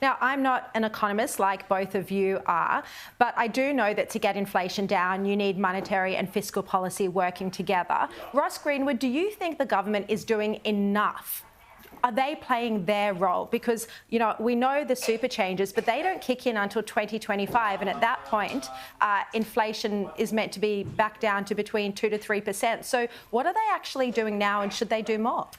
Now, I'm not an economist like both of you are, but I do know that to get inflation down, you need monetary and fiscal policy working together. Ross Greenwood, do you think the government is doing enough? Are they playing their role? Because, we know the super changes, but they don't kick in until 2025. And at that point, inflation is meant to be back down to between 2 to 3%. So what are they actually doing now, and should they do more?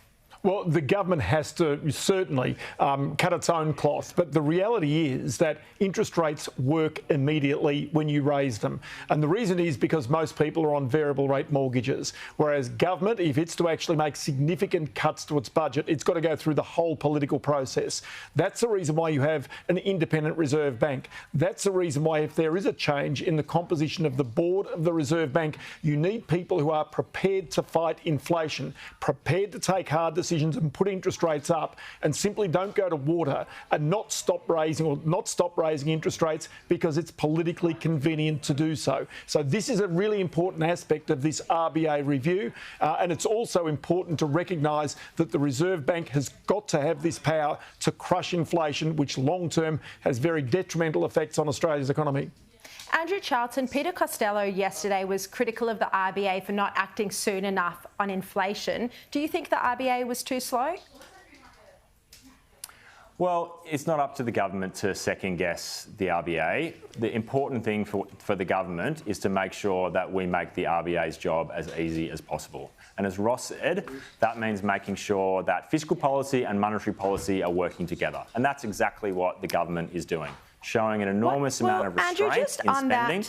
Well, the government has to certainly cut its own cloth, but the reality is that interest rates work immediately when you raise them. And the reason is because most people are on variable rate mortgages, whereas government, if it's to actually make significant cuts to its budget, it's got to go through the whole political process. That's the reason why you have an independent Reserve Bank. That's the reason why if there is a change in the composition of the board of the Reserve Bank, you need people who are prepared to fight inflation, prepared to take hard decisions and put interest rates up, and simply don't go to water and not stop raising interest rates because it's politically convenient to do so. So this is a really important aspect of this RBA review, and it's also important to recognise that the Reserve Bank has got to have this power to crush inflation, which long-term has very detrimental effects on Australia's economy. Andrew Charlton, Peter Costello yesterday was critical of the RBA for not acting soon enough on inflation. Do you think the RBA was too slow? Well, it's not up to the government to second-guess the RBA. The important thing for the government is to make sure that we make the RBA's job as easy as possible. And as Ross said, that means making sure that fiscal policy and monetary policy are working together. And that's exactly what the government is doing, showing an enormous amount of restraint Andrew, in spending.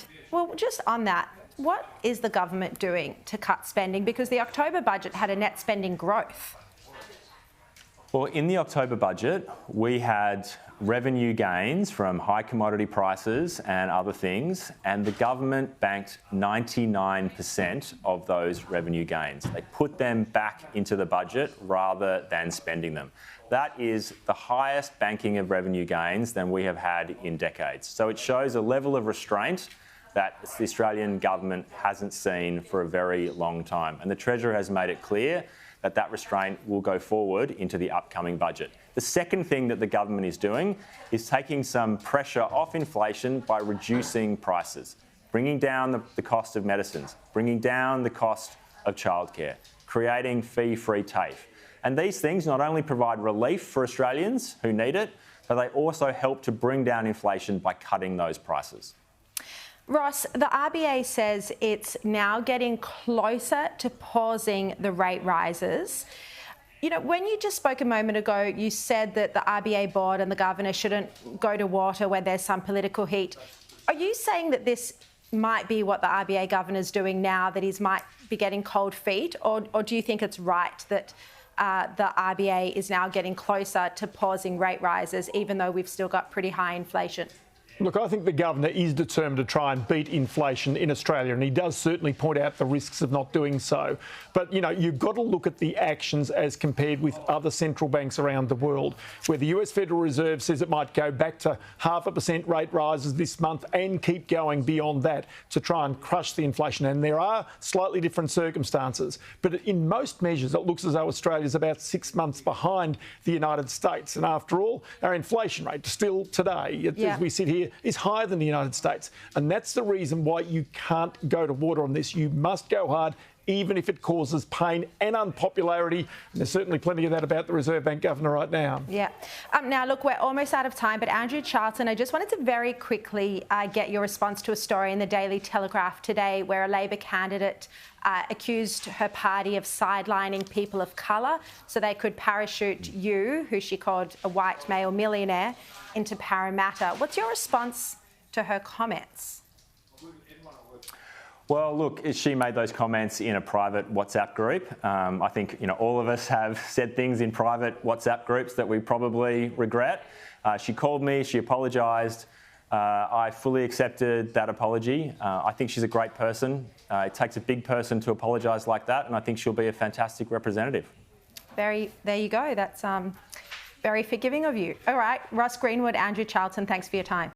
Just on that, what is the government doing to cut spending? Because the October budget had a net spending growth. Well, in the October budget, we had revenue gains from high commodity prices and other things, and the government banked 99% of those revenue gains. They put them back into the budget rather than spending them. That is the highest banking of revenue gains than we have had in decades. So it shows a level of restraint that the Australian government hasn't seen for a very long time. And the Treasurer has made it clear that that restraint will go forward into the upcoming budget. The second thing that the government is doing is taking some pressure off inflation by reducing prices, bringing down the cost of medicines, bringing down the cost of childcare, creating fee-free TAFE. And these things not only provide relief for Australians who need it, but they also help to bring down inflation by cutting those prices. Ross, the RBA says it's now getting closer to pausing the rate rises. When you just spoke a moment ago, you said that the RBA board and the governor shouldn't go to water where there's some political heat. Are you saying that this might be what the RBA governor's doing now, that he might be getting cold feet, or do you think it's right that the RBA is now getting closer to pausing rate rises, even though we've still got pretty high inflation? Look, I think the governor is determined to try and beat inflation in Australia, and he does certainly point out the risks of not doing so. But, you've got to look at the actions as compared with other central banks around the world, where the US Federal Reserve says it might go back to 0.5% rate rises this month and keep going beyond that to try and crush the inflation. And there are slightly different circumstances. But in most measures, it looks as though Australia's about 6 months behind the United States. And after all, our inflation rate still today, as we sit here, is higher than the United States. And that's the reason why you can't go to water on this. You must go hard, even if it causes pain and unpopularity. And there's certainly plenty of that about the Reserve Bank governor right now. Yeah. Now, look, we're almost out of time, but Andrew Charlton, I just wanted to very quickly get your response to a story in the Daily Telegraph today where a Labor candidate accused her party of sidelining people of colour so they could parachute you, who she called a white male millionaire, into Parramatta. What's your response to her comments? Well, look, she made those comments in a private WhatsApp group. I think all of us have said things in private WhatsApp groups that we probably regret. She called me, she apologised. I fully accepted that apology. I think she's a great person. It takes a big person to apologise like that, and I think she'll be a fantastic representative. There you go. That's very forgiving of you. All right, Ross Greenwood, Andrew Charlton, thanks for your time.